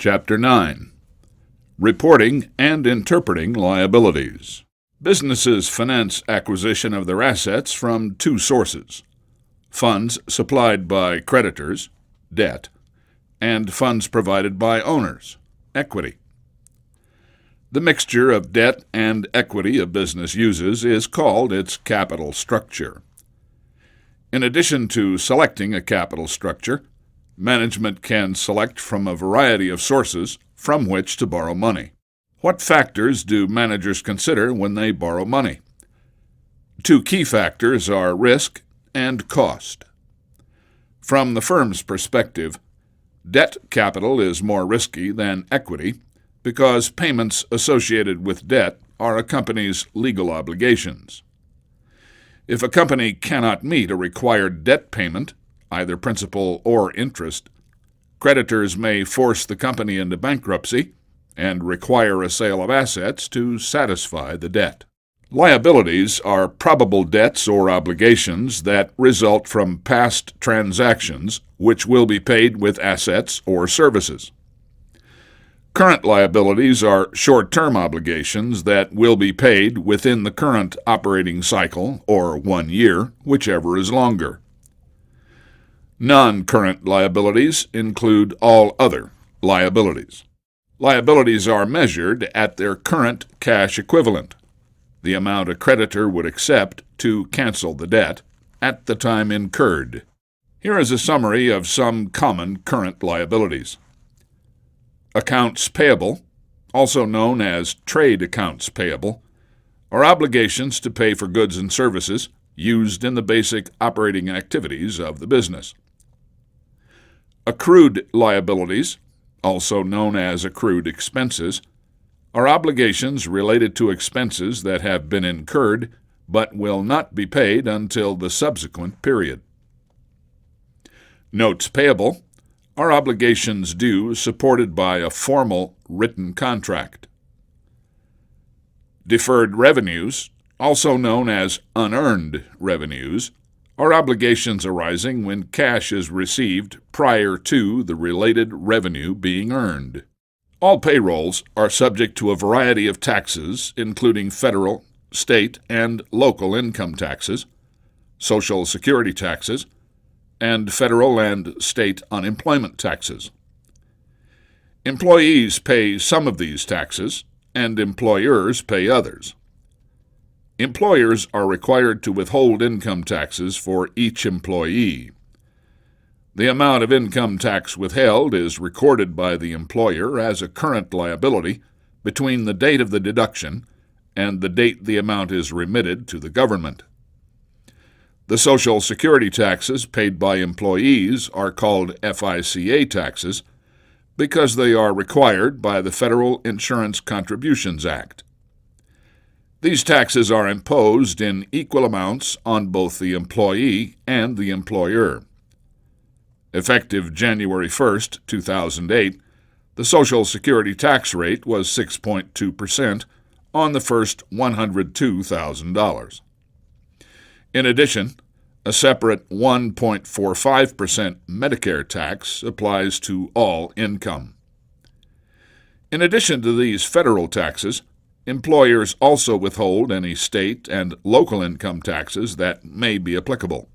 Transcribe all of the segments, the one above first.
Chapter 9. Reporting and Interpreting Liabilities. Businesses finance acquisition of their assets from two sources: funds supplied by creditors, debt, and funds provided by owners, equity. The mixture of debt and equity a business uses is called its capital structure. In addition to selecting a capital structure, management can select from a variety of sources from which to borrow money. What factors do managers consider when they borrow money? Two key factors are risk and cost. From the firm's perspective, debt capital is more risky than equity because payments associated with debt are a company's legal obligations. If a company cannot meet a required debt payment, either principal or interest, creditors may force the company into bankruptcy and require a sale of assets to satisfy the debt. Liabilities are probable debts or obligations that result from past transactions which will be paid with assets or services. Current liabilities are short-term obligations that will be paid within the current operating cycle or 1 year, whichever is longer. Non-current liabilities include all other liabilities. Liabilities are measured at their current cash equivalent, the amount a creditor would accept to cancel the debt, at the time incurred. Here is a summary of some common current liabilities. Accounts payable, also known as trade accounts payable, are obligations to pay for goods and services used in the basic operating activities of the business. Accrued liabilities, also known as accrued expenses, are obligations related to expenses that have been incurred but will not be paid until the subsequent period. Notes payable are obligations due supported by a formal written contract. Deferred revenues, also known as unearned revenues, are obligations arising when cash is received prior to the related revenue being earned. All payrolls are subject to a variety of taxes, including federal, state, and local income taxes, Social Security taxes, and federal and state unemployment taxes. Employees pay some of these taxes, and employers pay others. Employers are required to withhold income taxes for each employee. The amount of income tax withheld is recorded by the employer as a current liability between the date of the deduction and the date the amount is remitted to the government. The Social Security taxes paid by employees are called FICA taxes because they are required by the Federal Insurance Contributions Act. These taxes are imposed in equal amounts on both the employee and the employer. Effective January 1, 2008, the Social Security tax rate was 6.2% on the first $102,000. In addition, a separate 1.45% Medicare tax applies to all income. In addition to these federal taxes, employers also withhold any state and local income taxes that may be applicable.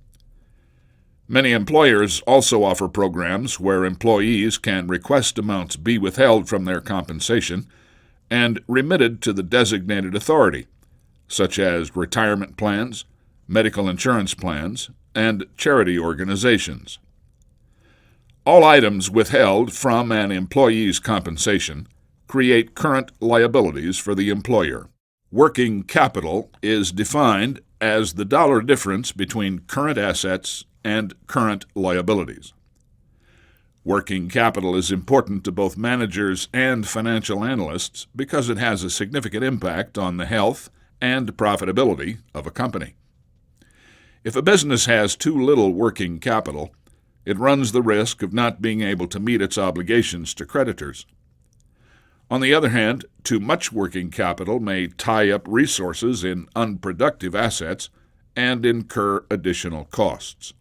Many employers also offer programs where employees can request amounts be withheld from their compensation and remitted to the designated authority, such as retirement plans, medical insurance plans, and charity organizations. All items withheld from an employee's compensation create current liabilities for the employer. Working capital is defined as the dollar difference between current assets and current liabilities. Working capital is important to both managers and financial analysts because it has a significant impact on the health and profitability of a company. If a business has too little working capital, it runs the risk of not being able to meet its obligations to creditors. On the other hand, too much working capital may tie up resources in unproductive assets and incur additional costs.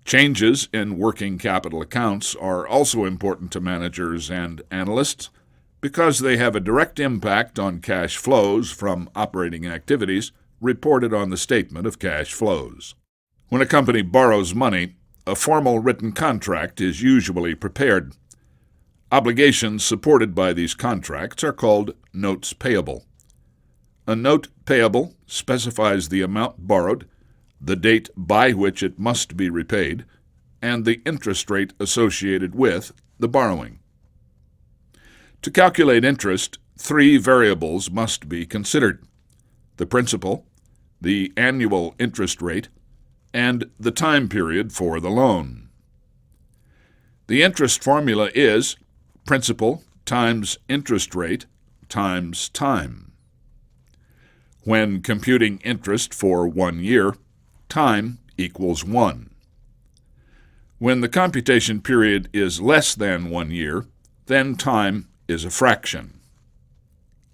Changes in working capital accounts are also important to managers and analysts because they have a direct impact on cash flows from operating activities reported on the statement of cash flows. When a company borrows money, a formal written contract is usually prepared. Obligations supported by these contracts are called notes payable. A note payable specifies the amount borrowed, the date by which it must be repaid, and the interest rate associated with the borrowing. To calculate interest, 3 variables must be considered: the principal, the annual interest rate, and the time period for the loan. The interest formula is principal times interest rate times time. When computing interest for 1 year, time equals 1. When the computation period is less than 1 year, then time is a fraction.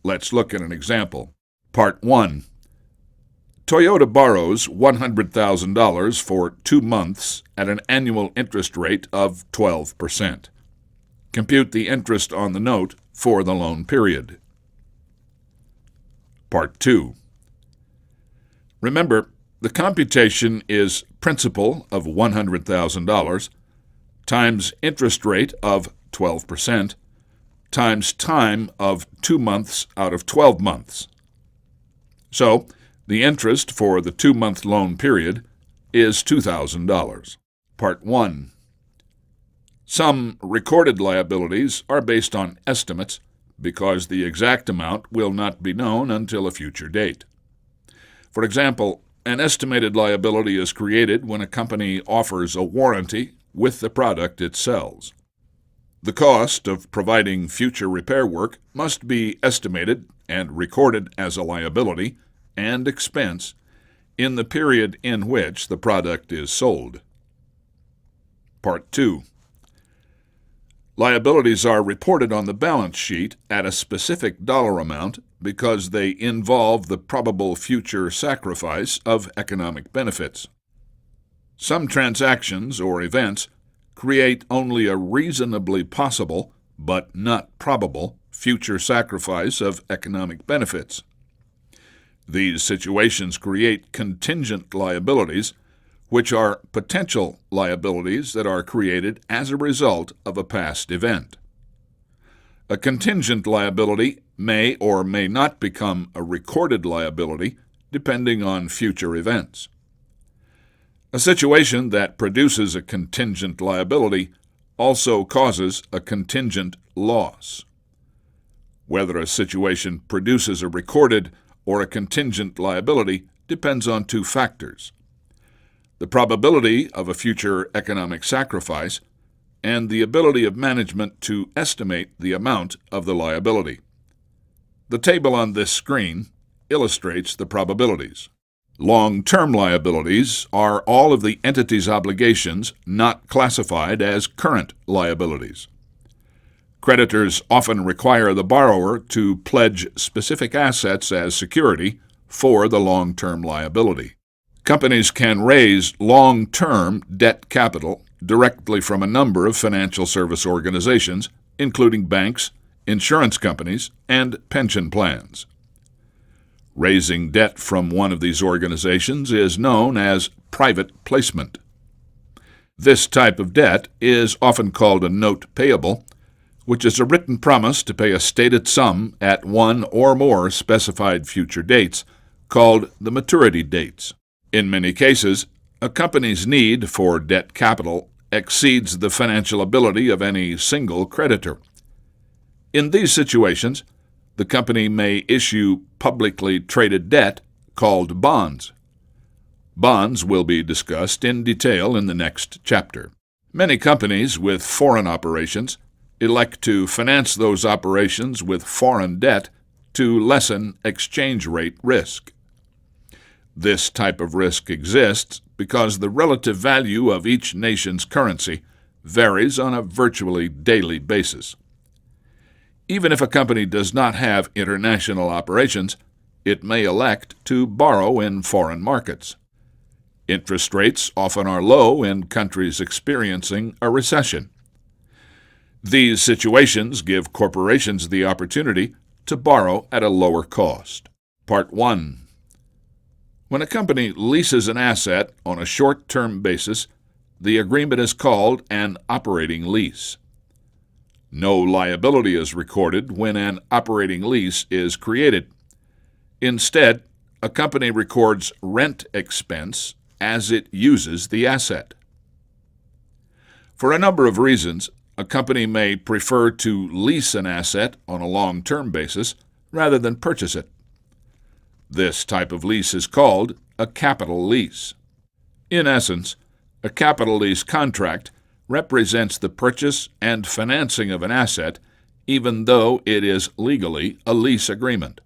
Let's look at an example. Part 1. Toyota borrows $100,000 for 2 months at an annual interest rate of 12%. Compute the interest on the note for the loan period. Part 2. Remember, the computation is principal of $100,000 times interest rate of 12% times time of 2 months out of 12 months. So, the interest for the 2-month loan period is $2,000. Part 1. Some recorded liabilities are based on estimates because the exact amount will not be known until a future date. For example, an estimated liability is created when a company offers a warranty with the product it sells. The cost of providing future repair work must be estimated and recorded as a liability and expense in the period in which the product is sold. Part 2. Liabilities are reported on the balance sheet at a specific dollar amount because they involve the probable future sacrifice of economic benefits. Some transactions or events create only a reasonably possible, but not probable, future sacrifice of economic benefits. These situations create contingent liabilities, which are potential liabilities that are created as a result of a past event. A contingent liability may or may not become a recorded liability depending on future events. A situation that produces a contingent liability also causes a contingent loss. Whether a situation produces a recorded or a contingent liability depends on 2 factors: the probability of a future economic sacrifice and the ability of management to estimate the amount of the liability. The table on this screen illustrates the probabilities. Long-term liabilities are all of the entity's obligations not classified as current liabilities. Creditors often require the borrower to pledge specific assets as security for the long-term liability. Companies can raise long-term debt capital directly from a number of financial service organizations, including banks, insurance companies, and pension plans. Raising debt from one of these organizations is known as private placement. This type of debt is often called a note payable, which is a written promise to pay a stated sum at one or more specified future dates, called the maturity dates. In many cases, a company's need for debt capital exceeds the financial ability of any single creditor. In these situations, the company may issue publicly traded debt called bonds. Bonds will be discussed in detail in the next chapter. Many companies with foreign operations elect to finance those operations with foreign debt to lessen exchange rate risk. This type of risk exists because the relative value of each nation's currency varies on a virtually daily basis. Even if a company does not have international operations, it may elect to borrow in foreign markets. Interest rates often are low in countries experiencing a recession. These situations give corporations the opportunity to borrow at a lower cost. Part 1. When a company leases an asset on a short-term basis, the agreement is called an operating lease. No liability is recorded when an operating lease is created. Instead, a company records rent expense as it uses the asset. For a number of reasons, a company may prefer to lease an asset on a long-term basis rather than purchase it. This type of lease is called a capital lease. In essence, a capital lease contract represents the purchase and financing of an asset, even though it is legally a lease agreement.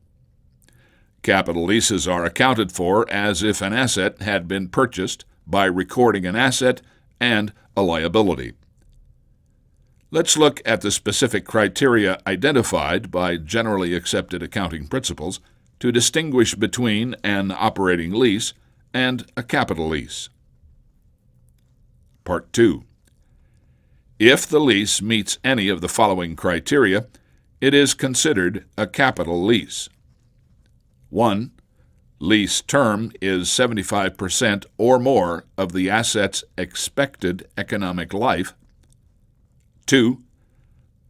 Capital leases are accounted for as if an asset had been purchased by recording an asset and a liability. Let's look at the specific criteria identified by generally accepted accounting principles to distinguish between an operating lease and a capital lease. Part 2. If the lease meets any of the following criteria, it is considered a capital lease. 1. Lease term is 75% or more of the asset's expected economic life. 2.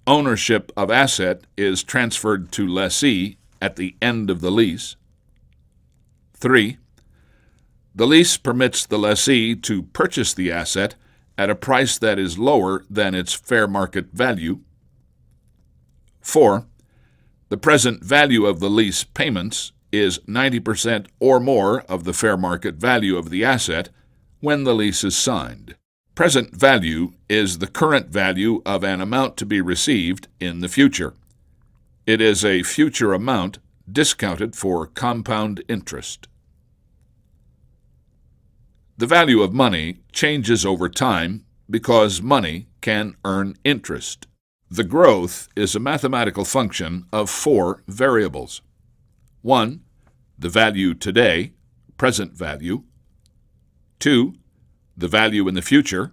Ownership of asset is transferred to lessee at the end of the lease. 3. The lease permits the lessee to purchase the asset at a price that is lower than its fair market value. 4. The present value of the lease payments is 90% or more of the fair market value of the asset when the lease is signed. Present value is the current value of an amount to be received in the future. It is a future amount discounted for compound interest. The value of money changes over time because money can earn interest. The growth is a mathematical function of 4 variables. 1. The value today, present value. 2. The value in the future,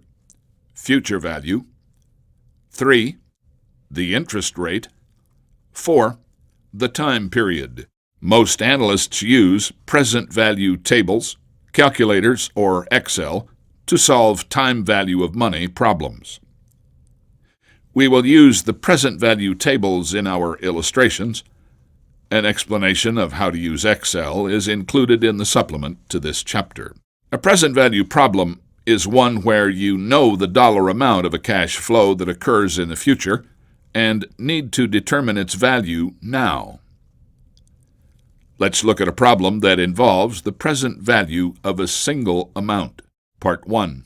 future value. 3. The interest rate. 4. The time period. Most analysts use present value tables, calculators, or Excel to solve time value of money problems. We will use the present value tables in our illustrations. An explanation of how to use Excel is included in the supplement to this chapter. A present value problem is one where you know the dollar amount of a cash flow that occurs in the future and need to determine its value now. Let's look at a problem that involves the present value of a single amount. Part 1.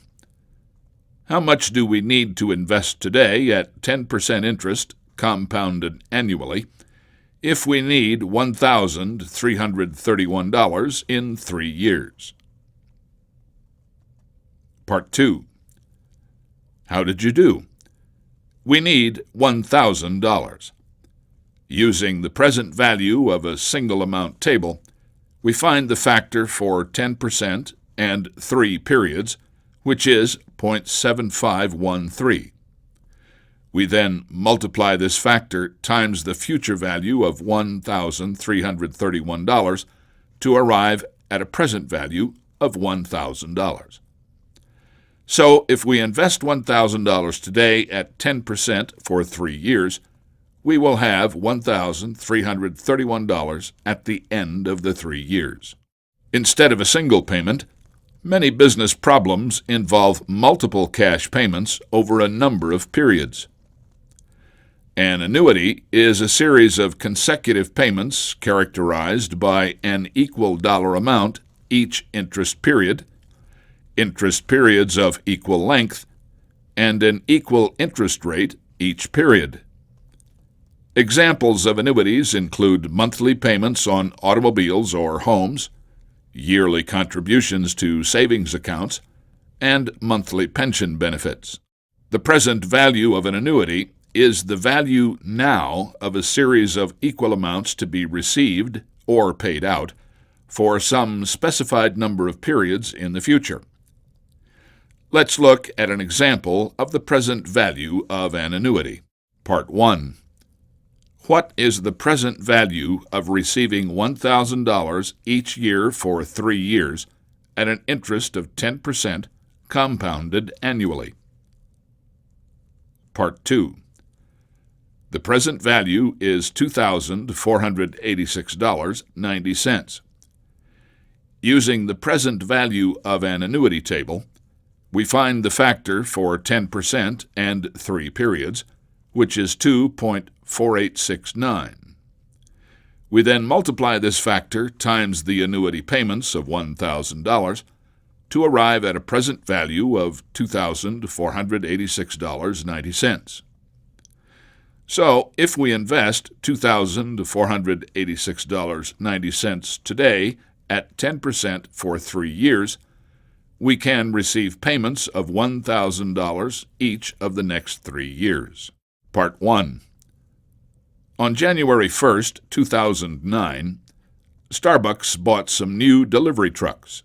How much do we need to invest today at 10% interest, compounded annually, if we need $1,331 in 3 years? Part 2. How did you do? We need $1,000. Using the present value of a single amount table, we find the factor for 10% and 3 periods, which is 0.7513. We then multiply this factor times the future value of $1,331 to arrive at a present value of $1,000. So if we invest $1,000 today at 10% for 3 years, we will have $1,331 at the end of the 3 years. Instead of a single payment, many business problems involve multiple cash payments over a number of periods. An annuity is a series of consecutive payments characterized by an equal dollar amount each interest period, interest periods of equal length, and an equal interest rate each period. Examples of annuities include monthly payments on automobiles or homes, yearly contributions to savings accounts, and monthly pension benefits. The present value of an annuity is the value now of a series of equal amounts to be received or paid out for some specified number of periods in the future. Let's look at an example of the present value of an annuity. Part 1. What is the present value of receiving $1,000 each year for 3 years at an interest of 10% compounded annually? Part 2. The present value is $2,486.90. Using the present value of an annuity table, we find the factor for 10% and 3 periods, which is 2.4869. We then multiply this factor times the annuity payments of $1,000 to arrive at a present value of $2,486.90. So, if we invest $2,486.90 today at 10% for 3 years, we can receive payments of $1,000 each of the next 3 years. Part 1. On January 1, 2009, Starbucks bought some new delivery trucks.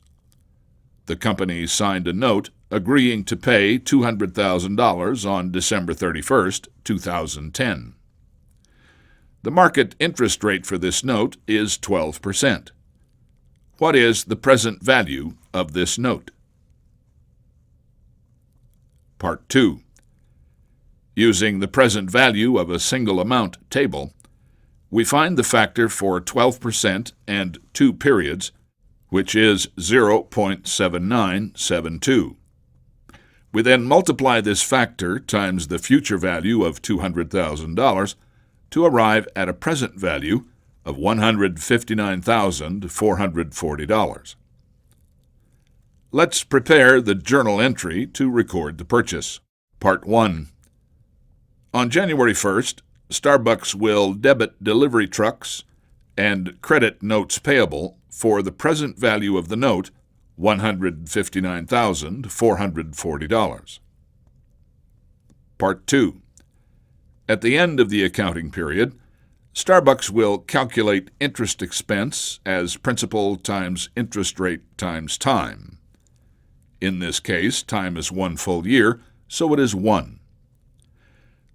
The company signed a note agreeing to pay $200,000 on December 31, 2010. The market interest rate for this note is 12%. What is the present value of this note? Part 2. Using the present value of a single amount table, we find the factor for 12% and 2 periods, which is 0.7972. We then multiply this factor times the future value of $200,000 to arrive at a present value of $159,440. Let's prepare the journal entry to record the purchase. Part 1. On January 1st, Starbucks will debit delivery trucks and credit notes payable for the present value of the note, $159,440. Part 2. At the end of the accounting period, Starbucks will calculate interest expense as principal times interest rate times time. In this case, time is 1 full year, so it is 1.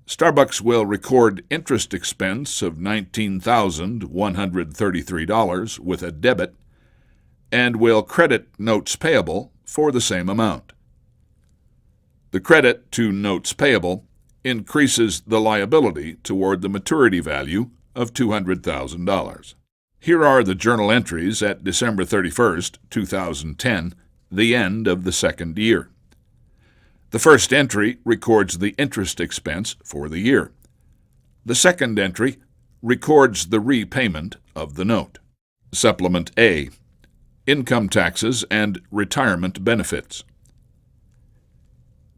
Starbucks will record interest expense of $19,133 with a debit and will credit notes payable for the same amount. The credit to notes payable increases the liability toward the maturity value of $200,000. Here are the journal entries at December 31st, 2010, the end of the second year. The first entry records the interest expense for the year. The second entry records the repayment of the note. Supplement A. Income taxes and retirement benefits.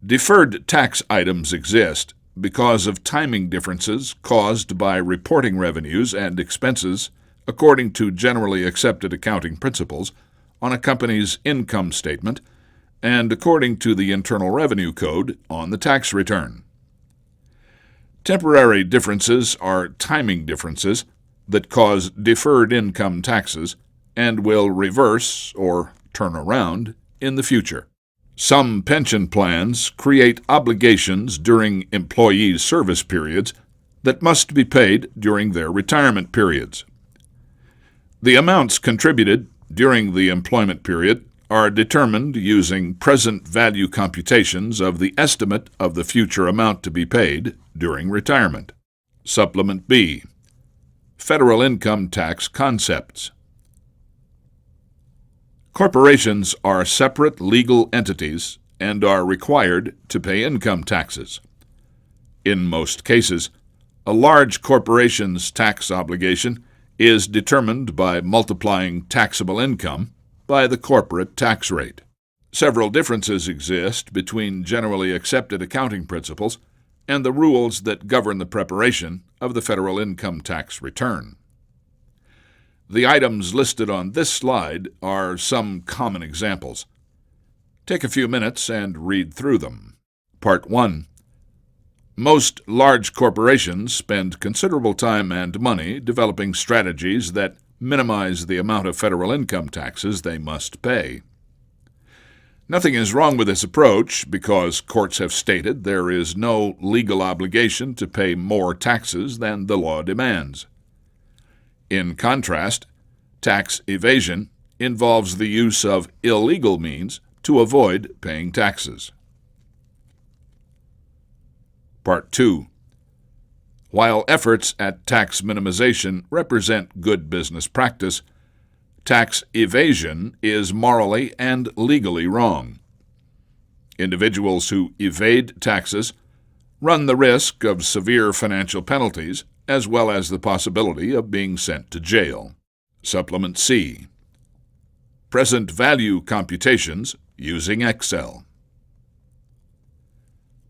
Deferred tax items exist because of timing differences caused by reporting revenues and expenses according to generally accepted accounting principles on a company's income statement and according to the Internal Revenue Code on the tax return. Temporary differences are timing differences that cause deferred income taxes and will reverse or turn around in the future. Some pension plans create obligations during employee service periods that must be paid during their retirement periods. The amounts contributed during the employment period are determined using present value computations of the estimate of the future amount to be paid during retirement. Supplement B. Federal income tax concepts. Corporations are separate legal entities and are required to pay income taxes. In most cases, a large corporation's tax obligation is determined by multiplying taxable income by the corporate tax rate. Several differences exist between generally accepted accounting principles and the rules that govern the preparation of the federal income tax return. The items listed on this slide are some common examples. Take a few minutes and read through them. Part 1. Most large corporations spend considerable time and money developing strategies that minimize the amount of federal income taxes they must pay. Nothing is wrong with this approach because courts have stated there is no legal obligation to pay more taxes than the law demands. In contrast, tax evasion involves the use of illegal means to avoid paying taxes. Part 2. While efforts at tax minimization represent good business practice, tax evasion is morally and legally wrong. Individuals who evade taxes run the risk of severe financial penalties as well as the possibility of being sent to jail. Supplement C. Present value computations using Excel.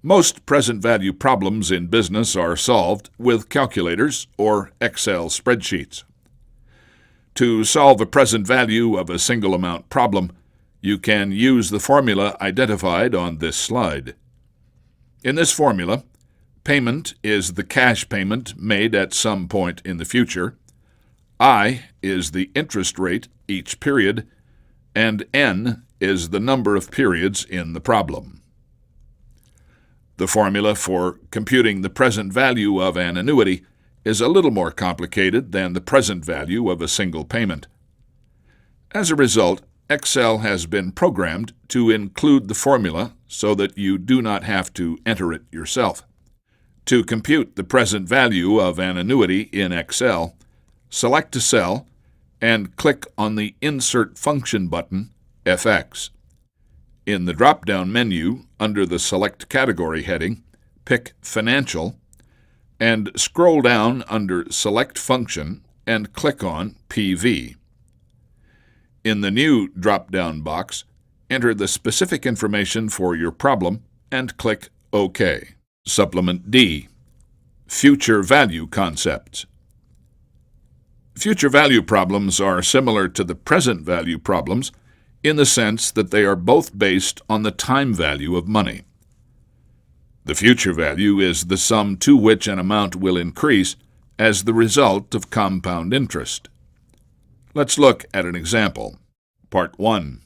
Most present value problems in business are solved with calculators or Excel spreadsheets. To solve a present value of a single amount problem, you can use the formula identified on this slide. In this formula, payment is the cash payment made at some point in the future, I is the interest rate each period, and N is the number of periods in the problem. The formula for computing the present value of an annuity is a little more complicated than the present value of a single payment. As a result, Excel has been programmed to include the formula so that you do not have to enter it yourself. To compute the present value of an annuity in Excel, select a cell and click on the Insert Function button, FX. In the drop-down menu, under the Select Category heading, pick Financial, and scroll down under Select Function and click on PV. In the new drop-down box, enter the specific information for your problem and click OK. Supplement D. Future Value Concepts. Future value problems are similar to the present value problems in the sense that they are both based on the time value of money. The future value is the sum to which an amount will increase as the result of compound interest. Let's look at an example. Part 1.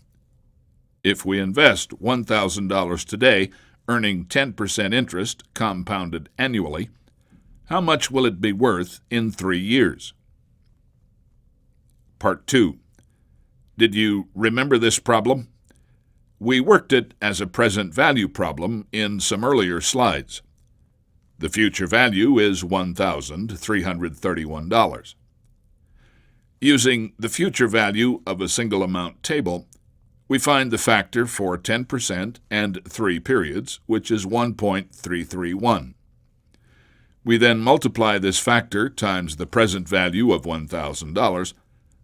If we invest $1,000 today, earning 10% interest compounded annually, how much will it be worth in 3 years? Part 2. Did you remember this problem? We worked it as a present value problem in some earlier slides. The future value is $1,331. Using the future value of a single amount table, we find the factor for 10% and 3 periods, which is 1.331. We then multiply this factor times the present value of $1,000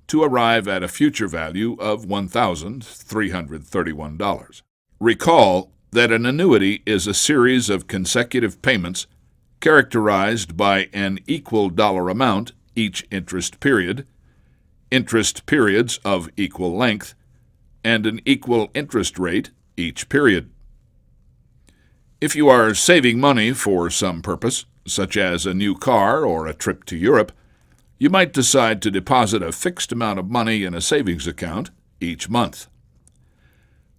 to arrive at a future value of $1,331. Recall that an annuity is a series of consecutive payments characterized by an equal dollar amount each interest period, interest periods of equal length, and an equal interest rate each period. If you are saving money for some purpose, such as a new car or a trip to Europe, you might decide to deposit a fixed amount of money in a savings account each month.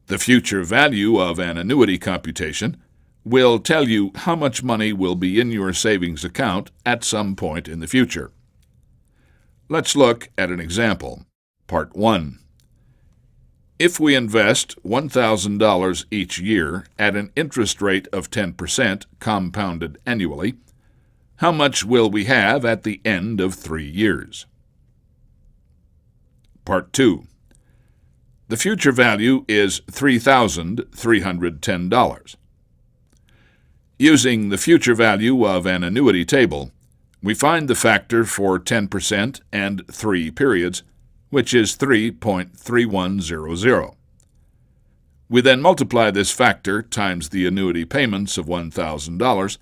The future value of an annuity computation will tell you how much money will be in your savings account at some point in the future. Let's look at an example. Part 1. If we invest $1,000 each year at an interest rate of 10% compounded annually, how much will we have at the end of 3 years? Part 2. The future value is $3,310. Using the future value of an annuity table, we find the factor for 10% and 3 periods, which is 3.3100. We then multiply this factor times the annuity payments of $1,000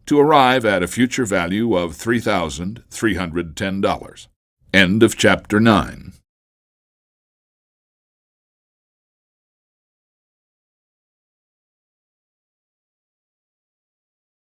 to arrive at a future value of $3,310. End of Chapter 9.